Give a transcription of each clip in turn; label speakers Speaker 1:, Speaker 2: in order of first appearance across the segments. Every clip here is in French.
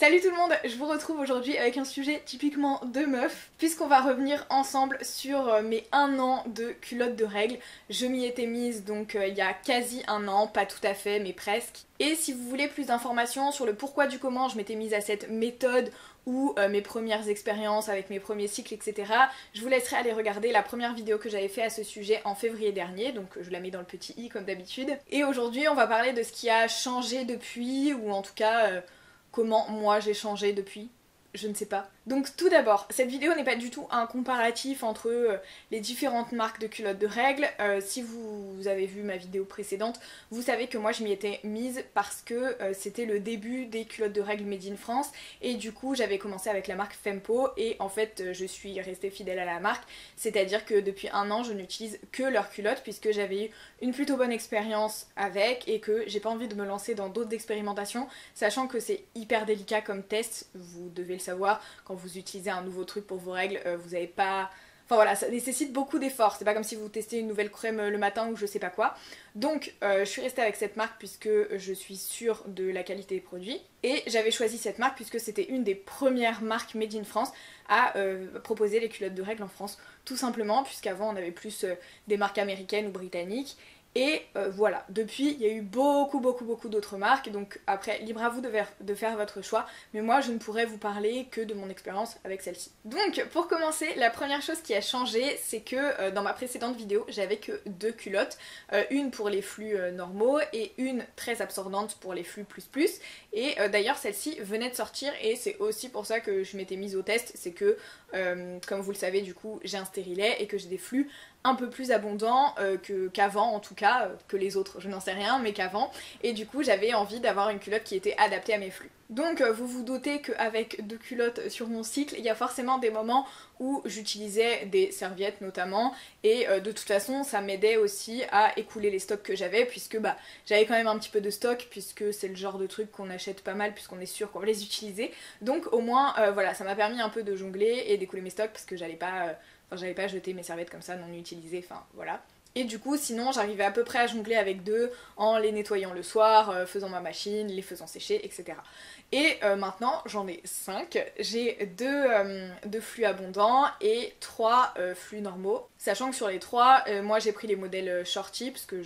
Speaker 1: Salut tout le monde, je vous retrouve aujourd'hui avec un sujet typiquement de meuf, puisqu'on va revenir ensemble sur mes 1 an de culottes de règles. Je m'y étais mise donc il y a quasi 1 an, pas tout à fait mais presque. Et si vous voulez plus d'informations sur le pourquoi du comment je m'étais mise à cette méthode ou mes premières expériences avec mes premiers cycles, etc. Je vous laisserai aller regarder la première vidéo que j'avais fait à ce sujet en février dernier, donc je la mets dans le petit i comme d'habitude. Et aujourd'hui on va parler de ce qui a changé depuis, ou en tout cas comment moi j'ai changé depuis, je ne sais pas. Donc tout d'abord, cette vidéo n'est pas du tout un comparatif entre les différentes marques de culottes de règles. Si vous avez vu ma vidéo précédente, vous savez que moi je m'y étais mise parce que c'était le début des culottes de règles made in France et du coup j'avais commencé avec la marque Fempo et en fait je suis restée fidèle à la marque, c'est-à-dire que depuis 1 an je n'utilise que leurs culottes puisque j'avais eu une plutôt bonne expérience avec et que j'ai pas envie de me lancer dans d'autres expérimentations, sachant que c'est hyper délicat comme test, vous devez le savoir. Quand vous utilisez un nouveau truc pour vos règles, vous avez pas... Enfin voilà, ça nécessite beaucoup d'efforts, c'est pas comme si vous testez une nouvelle crème le matin ou je sais pas quoi. Donc je suis restée avec cette marque puisque je suis sûre de la qualité des produits. Et j'avais choisi cette marque puisque c'était une des premières marques made in France à proposer les culottes de règles en France. Tout simplement, puisqu'avant on avait plus des marques américaines ou britanniques. Et voilà, depuis il y a eu beaucoup d'autres marques, donc après libre à vous de faire votre choix, mais moi je ne pourrais vous parler que de mon expérience avec celle-ci. Donc pour commencer, la première chose qui a changé, c'est que dans ma précédente vidéo j'avais que 2 culottes, une pour les flux normaux et une très absorbante pour les flux plus, et d'ailleurs celle-ci venait de sortir et c'est aussi pour ça que je m'étais mise au test, c'est que comme vous le savez du coup j'ai un stérilet et que j'ai des flux un peu plus abondant qu'avant en tout cas, que les autres je n'en sais rien mais qu'avant, et du coup j'avais envie d'avoir une culotte qui était adaptée à mes flux. Donc vous vous doutez qu'avec 2 culottes sur mon cycle, il y a forcément des moments où j'utilisais des serviettes notamment, et de toute façon ça m'aidait aussi à écouler les stocks que j'avais, puisque bah j'avais quand même un petit peu de stock, puisque c'est le genre de truc qu'on achète pas mal puisqu'on est sûr qu'on va les utiliser, donc au moins voilà, ça m'a permis un peu de jongler et d'écouler mes stocks parce que j'allais pas jeter mes serviettes comme ça non utilisées, enfin voilà. Et du coup sinon j'arrivais à peu près à jongler avec 2 en les nettoyant le soir, faisant ma machine, les faisant sécher, etc. Et maintenant j'en ai 5, j'ai 2 flux abondants et 3 flux normaux. Sachant que sur les 3, moi j'ai pris les modèles shorty parce que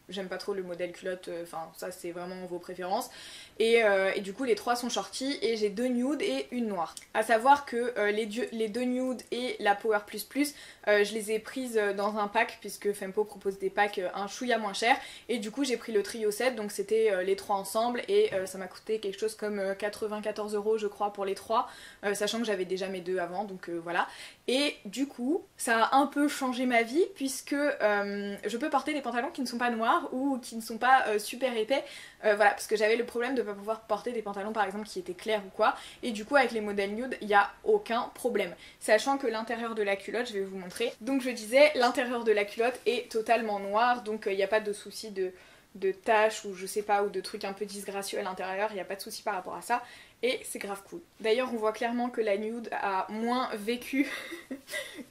Speaker 1: j'aime pas trop le modèle culotte, enfin ça c'est vraiment vos préférences. Et du coup les 3 sont shorty et j'ai 2 nudes et une noire. A savoir que les 2 nudes et la Power Plus Plus, je les ai prises dans un pack puisque Fempo propose des packs un chouïa moins cher. Et du coup j'ai pris le trio set, donc c'était les 3 ensemble et ça m'a coûté quelque chose comme 94 € je crois pour les 3, sachant que j'avais déjà mes 2 avant, donc voilà. Et du coup ça a un peu changé ma vie puisque je peux porter des pantalons qui ne sont pas noirs ou qui ne sont pas super épais, voilà, parce que j'avais le problème de pas pouvoir porter des pantalons par exemple qui étaient clairs ou quoi, et du coup avec les modèles nude il n'y a aucun problème, sachant que l'intérieur de la culotte, je vais vous montrer, donc je disais l'intérieur de la culotte est totalement noir, donc il n'y a pas de souci de taches ou je sais pas, ou de trucs un peu disgracieux à l'intérieur, il n'y a pas de souci par rapport à ça. Et c'est grave cool. D'ailleurs on voit clairement que la nude a moins vécu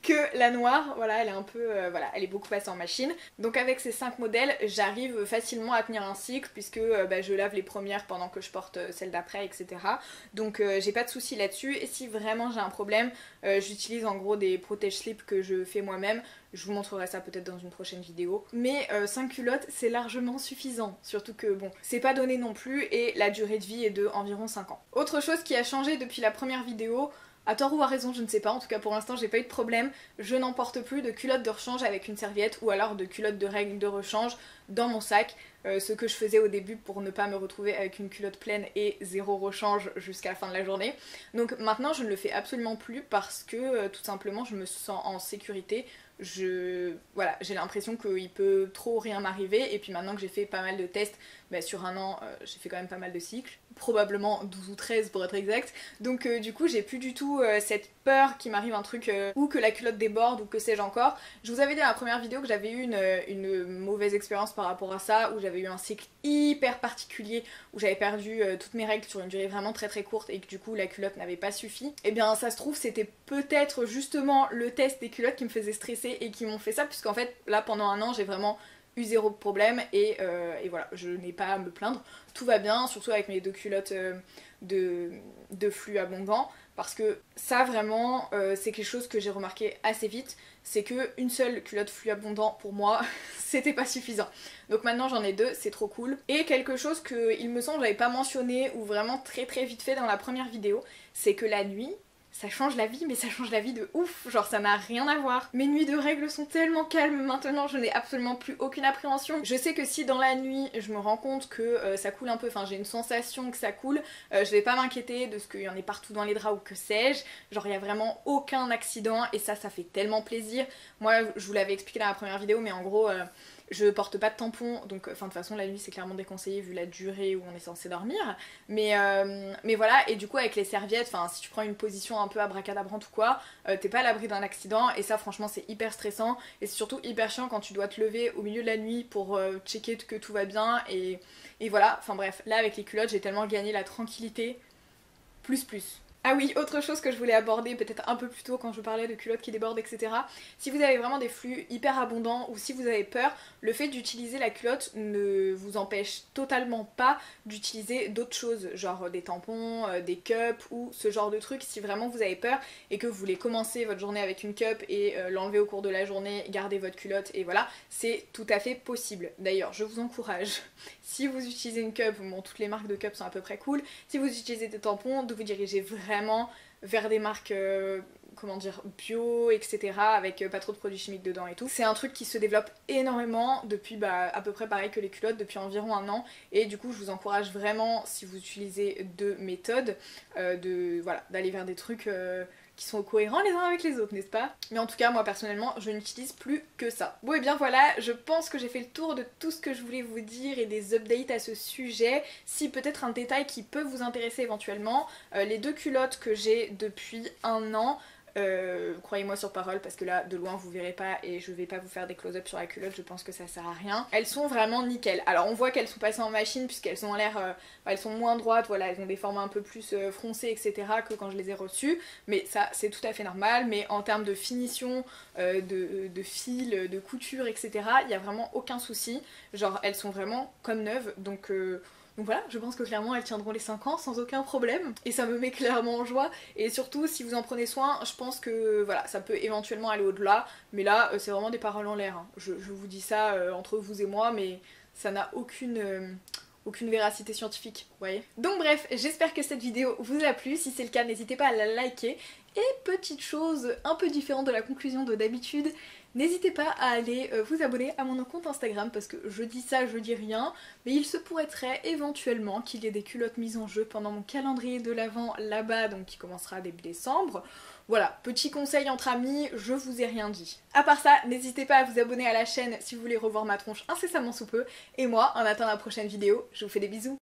Speaker 1: que la noire, voilà, elle est un peu, voilà, elle est beaucoup passée en machine. Donc avec ces 5 modèles, j'arrive facilement à tenir un cycle puisque je lave les premières pendant que je porte celles d'après, etc. Donc j'ai pas de soucis là-dessus, et si vraiment j'ai un problème, j'utilise en gros des protège-slips que je fais moi-même. Je vous montrerai ça peut-être dans une prochaine vidéo. Mais 5 culottes c'est largement suffisant, surtout que bon, c'est pas donné non plus et la durée de vie est de environ 5 ans. Autre chose qui a changé depuis la première vidéo, à tort ou à raison je ne sais pas, en tout cas pour l'instant j'ai pas eu de problème, je n'emporte plus de culottes de rechange avec une serviette ou alors de culottes de règles de rechange dans mon sac, ce que je faisais au début pour ne pas me retrouver avec une culotte pleine et 0 rechange jusqu'à la fin de la journée. Donc maintenant je ne le fais absolument plus parce que tout simplement je me sens en sécurité. Voilà, j'ai l'impression qu'il peut trop rien m'arriver, et puis maintenant que j'ai fait pas mal de tests, sur 1 an j'ai fait quand même pas mal de cycles, probablement 12 ou 13 pour être exact, donc du coup j'ai plus du tout cette peur qu'il m'arrive un truc ou que la culotte déborde ou que sais-je encore. Je vous avais dit dans la première vidéo que j'avais eu une mauvaise expérience par rapport à ça, où j'avais eu un cycle hyper particulier, où j'avais perdu toutes mes règles sur une durée vraiment très courte et que du coup la culotte n'avait pas suffi. Et bien ça se trouve c'était peut-être justement le test des culottes qui me faisait stresser et qui m'ont fait ça, puisqu'en fait là pendant 1 an j'ai vraiment eu zéro problème et voilà, je n'ai pas à me plaindre. Tout va bien, surtout avec mes 2 culottes de flux abondant, parce que ça vraiment c'est quelque chose que j'ai remarqué assez vite, c'est que une seule culotte flux abondant pour moi c'était pas suffisant. Donc maintenant j'en ai 2, c'est trop cool. Et quelque chose que il me semble j'avais pas mentionné ou vraiment très vite fait dans la première vidéo, c'est que la nuit ça change la vie, mais ça change la vie de ouf, genre ça n'a rien à voir. Mes nuits de règles sont tellement calmes maintenant, je n'ai absolument plus aucune appréhension. Je sais que si dans la nuit je me rends compte que ça coule un peu, enfin j'ai une sensation que ça coule, je vais pas m'inquiéter de ce qu'il y en ait partout dans les draps ou que sais-je. Genre il y a vraiment aucun accident et ça fait tellement plaisir. Moi je vous l'avais expliqué dans la première vidéo, mais en gros je porte pas de tampon, donc de toute façon la nuit c'est clairement déconseillé vu la durée où on est censé dormir. Mais voilà, et du coup avec les serviettes, enfin si tu prends une position un peu abracadabrante ou quoi, t'es pas à l'abri d'un accident et ça franchement c'est hyper stressant et c'est surtout hyper chiant quand tu dois te lever au milieu de la nuit pour checker que tout va bien et voilà, enfin bref, là avec les culottes j'ai tellement gagné la tranquillité, plus. Ah oui, autre chose que je voulais aborder peut-être un peu plus tôt quand je parlais de culottes qui débordent, etc. Si vous avez vraiment des flux hyper abondants ou si vous avez peur, le fait d'utiliser la culotte ne vous empêche totalement pas d'utiliser d'autres choses, genre des tampons, des cups ou ce genre de trucs si vraiment vous avez peur et que vous voulez commencer votre journée avec une cup et l'enlever au cours de la journée, garder votre culotte et voilà, c'est tout à fait possible. D'ailleurs, je vous encourage, si vous utilisez une cup, bon toutes les marques de cups sont à peu près cool, si vous utilisez des tampons, de vous diriger vraiment vers des marques comment dire, bio, etc. avec pas trop de produits chimiques dedans et tout. C'est un truc qui se développe énormément depuis à peu près pareil que les culottes, depuis environ 1 an. Et du coup je vous encourage vraiment, si vous utilisez 2 méthodes, d'aller vers des trucs qui sont cohérents les uns avec les autres, n'est-ce pas? Mais en tout cas, moi personnellement, je n'utilise plus que ça. Bon et bien voilà, je pense que j'ai fait le tour de tout ce que je voulais vous dire et des updates à ce sujet. Si peut-être un détail qui peut vous intéresser éventuellement, les 2 culottes que j'ai depuis 1 an, croyez-moi sur parole parce que là de loin vous verrez pas et je vais pas vous faire des close-up sur la culotte, je pense que ça sert à rien. Elles sont vraiment nickel. Alors on voit qu'elles sont passées en machine puisqu'elles ont l'air, elles sont moins droites, voilà, elles ont des formes un peu plus froncées etc que quand je les ai reçues, mais ça c'est tout à fait normal. Mais en termes de finition, de fil, de couture etc, il y a vraiment aucun souci, genre elles sont vraiment comme neuves donc voilà, je pense que clairement elles tiendront les 5 ans sans aucun problème et ça me met clairement en joie et surtout si vous en prenez soin, je pense que voilà, ça peut éventuellement aller au-delà mais là c'est vraiment des paroles en l'air, hein. Je vous dis ça entre vous et moi mais ça n'a aucune véracité scientifique, vous voyez. Donc bref, j'espère que cette vidéo vous a plu, si c'est le cas n'hésitez pas à la liker et petite chose un peu différente de la conclusion de d'habitude, n'hésitez pas à aller vous abonner à mon compte Instagram parce que je dis ça, je dis rien, mais il se pourrait très éventuellement qu'il y ait des culottes mises en jeu pendant mon calendrier de l'Avent là-bas, donc qui commencera début décembre. Voilà, petit conseil entre amis, je vous ai rien dit. À part ça, n'hésitez pas à vous abonner à la chaîne si vous voulez revoir ma tronche incessamment sous peu, et moi, en attendant la prochaine vidéo, je vous fais des bisous.